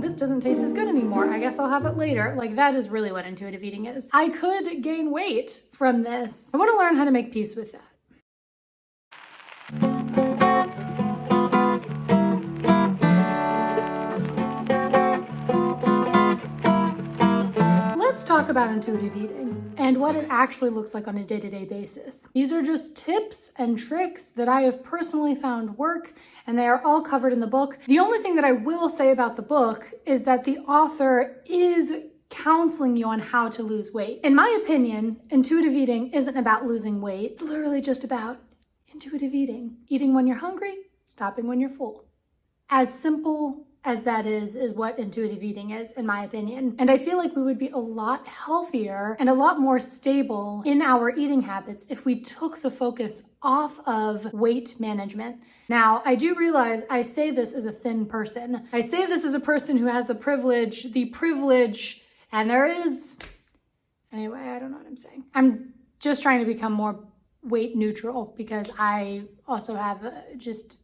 this doesn't taste as good anymore. I guess I'll have it later. Like, that is really what intuitive eating is. I could gain weight from this. I want to learn how to make peace with that. Let's talk about intuitive eating and what it actually looks like on a day-to-day basis. These are just tips and tricks that I have personally found work, and they are all covered in the book. The only thing that I will say about the book is that the author is counseling you on how to lose weight. In my opinion, intuitive eating isn't about losing weight. It's literally just about intuitive eating. Eating when you're hungry, stopping when you're full. As simple as that is what intuitive eating is, in my opinion. And I feel like we would be a lot healthier and a lot more stable in our eating habits if we took the focus off of weight management. Now, I do realize I say this as a thin person. I say this as a person who has the privilege, and there is, anyway, I don't know what I'm saying. I'm just trying to become more weight neutral because I also have just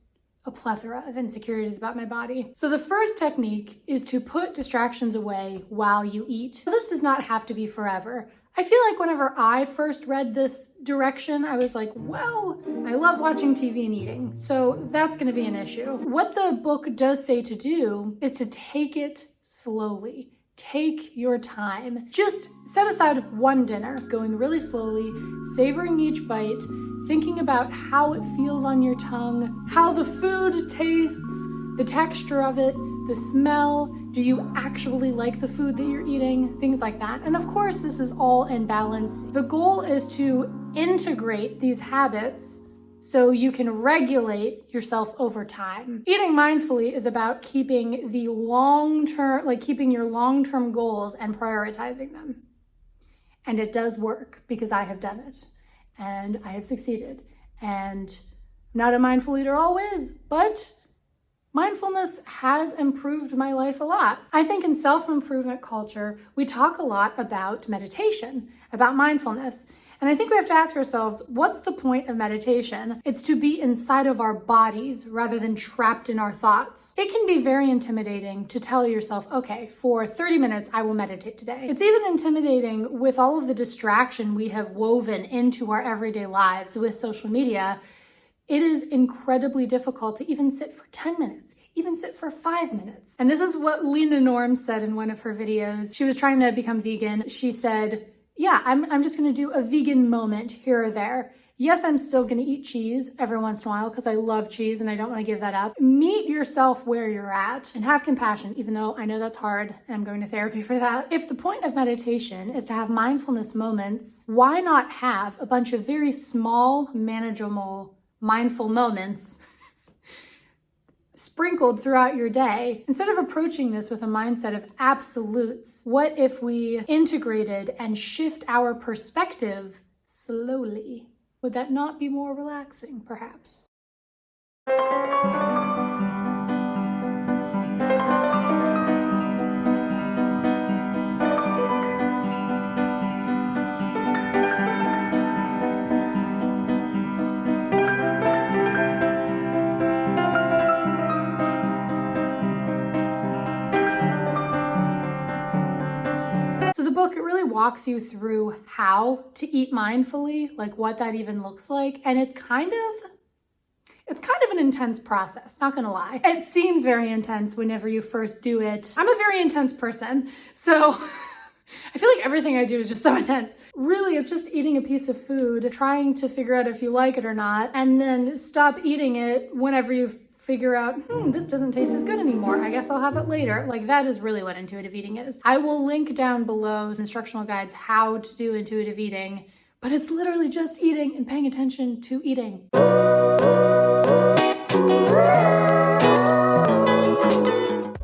a plethora of insecurities about my body. So the first technique is to put distractions away while you eat. So this does not have to be forever. I feel like whenever I first read this direction, I was like, well, I love watching TV and eating, so that's gonna be an issue. What the book does say to do is to take it slowly. Take your time. Just set aside one dinner, going really slowly, savoring each bite, thinking about how it feels on your tongue, how the food tastes, the texture of it, the smell. Do you actually like the food that you're eating? Things like that. And of course, this is all in balance. The goal is to integrate these habits so you can regulate yourself over time. Eating mindfully is about keeping the keeping your long-term goals and prioritizing them. And it does work because I have done it and I have succeeded. And I'm not a mindful eater always, but mindfulness has improved my life a lot. I think in self-improvement culture, we talk a lot about meditation, about mindfulness. And I think we have to ask ourselves, what's the point of meditation? It's to be inside of our bodies rather than trapped in our thoughts. It can be very intimidating to tell yourself, okay, for 30 minutes, I will meditate today. It's even intimidating with all of the distraction we have woven into our everyday lives with social media. It is incredibly difficult to even sit for 10 minutes, even sit for 5 minutes. And this is what Lena Norm said in one of her videos. She was trying to become vegan. She said, yeah, I'm just gonna do a vegan moment here or there. Yes, I'm still gonna eat cheese every once in a while because I love cheese and I don't wanna give that up. Meet yourself where you're at and have compassion, even though I know that's hard and I'm going to therapy for that. If the point of meditation is to have mindfulness moments, why not have a bunch of very small, manageable, mindful moments sprinkled throughout your day? Instead of approaching this with a mindset of absolutes, what if we integrated and shift our perspective slowly? Would that not be more relaxing, perhaps? Book, it really walks you through how to eat mindfully, like what that even looks like. And it's kind of an intense process, not gonna lie. It seems very intense whenever you first do it. I'm a very intense person, so I feel like everything I do is just so intense. Really, it's just eating a piece of food, trying to figure out if you like it or not, and then stop eating it whenever you figure out, this doesn't taste as good anymore. I guess I'll have it later. Like, that is really what intuitive eating is. I will link down below instructional guides how to do intuitive eating, but it's literally just eating and paying attention to eating.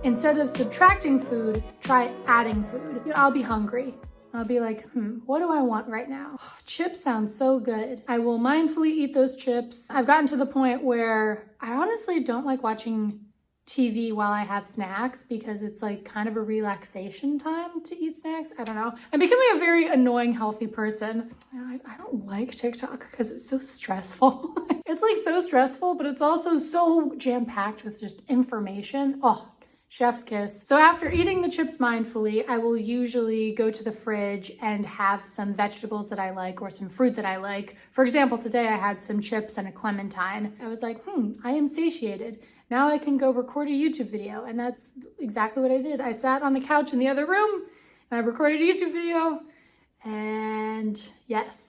Instead of subtracting food, try adding food. I'll be hungry. I'll be like, what do I want right now? Chips sound so good. I will mindfully eat those chips. I've gotten to the point where I honestly don't like watching TV while I have snacks because it's like kind of a relaxation time to eat snacks. I don't know. I'm becoming a very annoying, healthy person. I don't like TikTok because it's so stressful. It's like so stressful, but it's also so jam-packed with just information. Oh, Chef's kiss. So after eating the chips mindfully, I will usually go to the fridge and have some vegetables that I like or some fruit that I like. For example, today I had some chips and a clementine. I was like, I am satiated. Now I can go record a YouTube video. And that's exactly what I did. I sat on the couch in the other room and I recorded a YouTube video. And yes.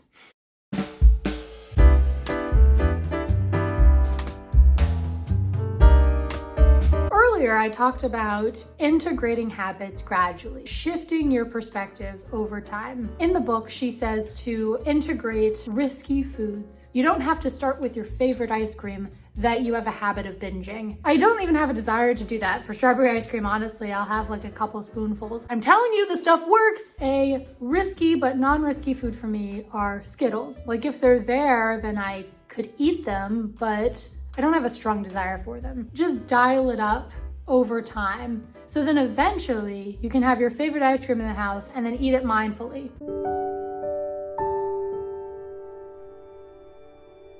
Earlier, I talked about integrating habits gradually, shifting your perspective over time. In the book, she says to integrate risky foods. You don't have to start with your favorite ice cream that you have a habit of binging. I don't even have a desire to do that. For strawberry ice cream, honestly, I'll have like a couple spoonfuls. I'm telling you, the stuff works. A risky but non-risky food for me are Skittles. Like if they're there, then I could eat them, but I don't have a strong desire for them. Just dial it up over time. So then eventually you can have your favorite ice cream in the house and then eat it mindfully.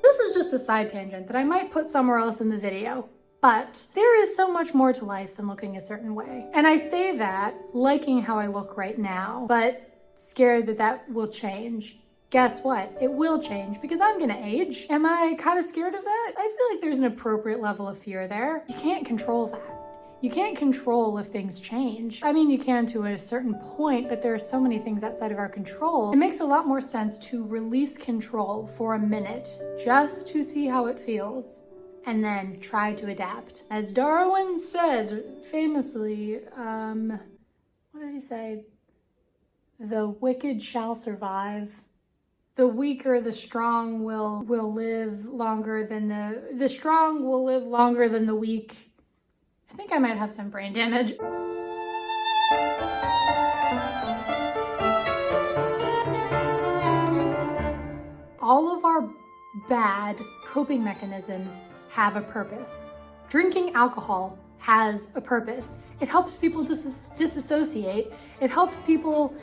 This is just a side tangent that I might put somewhere else in the video, but there is so much more to life than looking a certain way. And I say that liking how I look right now, but scared that that will change. Guess what? It will change because I'm gonna age. Am I kind of scared of that? I feel like there's an appropriate level of fear there. You can't control that. You can't control if things change. I mean, you can to a certain point, but there are so many things outside of our control. It makes a lot more sense to release control for a minute just to see how it feels and then try to adapt. As Darwin said famously, what did he say? The wicked shall survive. The weak or the strong will live longer than the strong will live longer than the weak. I think I might have some brain damage. All of our bad coping mechanisms have a purpose. Drinking alcohol has a purpose. It helps people disassociate. It helps people,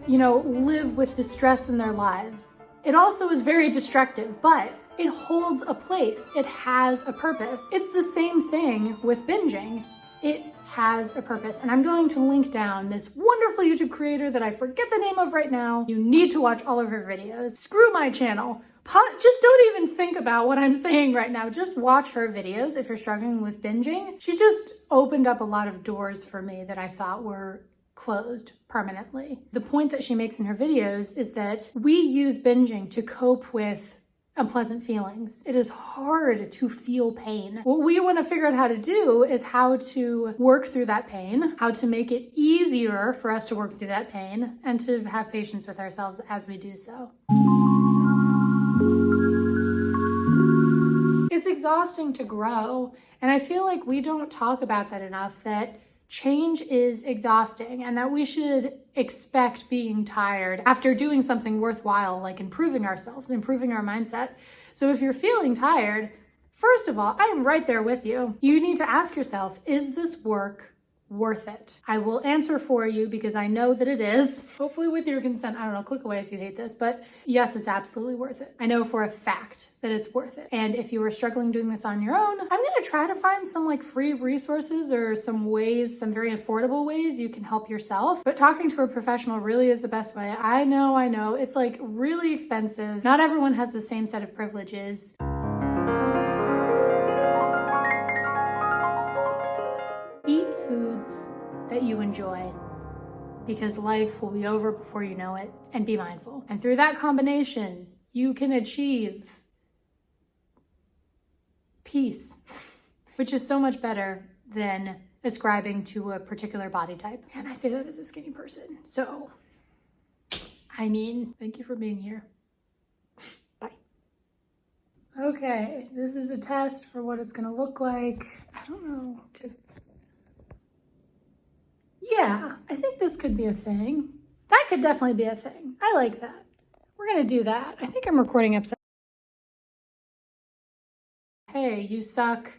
live with the stress in their lives. It also is very destructive, but it holds a place. It has a purpose. It's the same thing with binging. It has a purpose. And I'm going to link down this wonderful YouTube creator that I forget the name of right now. You need to watch all of her videos. Screw my channel. Just don't even think about what I'm saying right now. Just watch her videos if you're struggling with binging. She just opened up a lot of doors for me that I thought were closed permanently. The point that she makes in her videos is that we use binging to cope with unpleasant feelings. It is hard to feel pain. What we want to figure out how to do is how to work through that pain, how to make it easier for us to work through that pain, and to have patience with ourselves as we do so. It's exhausting to grow, and I feel like we don't talk about that enough, that change is exhausting and that we should expect being tired after doing something worthwhile, like improving ourselves, improving our mindset. So if you're feeling tired, first of all, I am right there with you. You need to ask yourself, is this work worth it? I will answer for you because I know that it is. Hopefully with your consent. I don't know, click away if you hate this, but yes, it's absolutely worth it. I know for a fact that it's worth it. And if you are struggling doing this on your own, I'm gonna try to find some free resources or some ways, some very affordable ways you can help yourself. But talking to a professional really is the best way. I know, it's really expensive. Not everyone has the same set of privileges. Eat foods that you enjoy, because life will be over before you know it, and be mindful. And through that combination, you can achieve peace, which is so much better than ascribing to a particular body type. And I say that as a skinny person. So, thank you for being here. Bye. Okay, this is a test for what it's gonna look like. I don't know. Yeah, I think this could be a thing. That could definitely be a thing. I like that. We're gonna do that. I think I'm recording episode. Hey, you suck.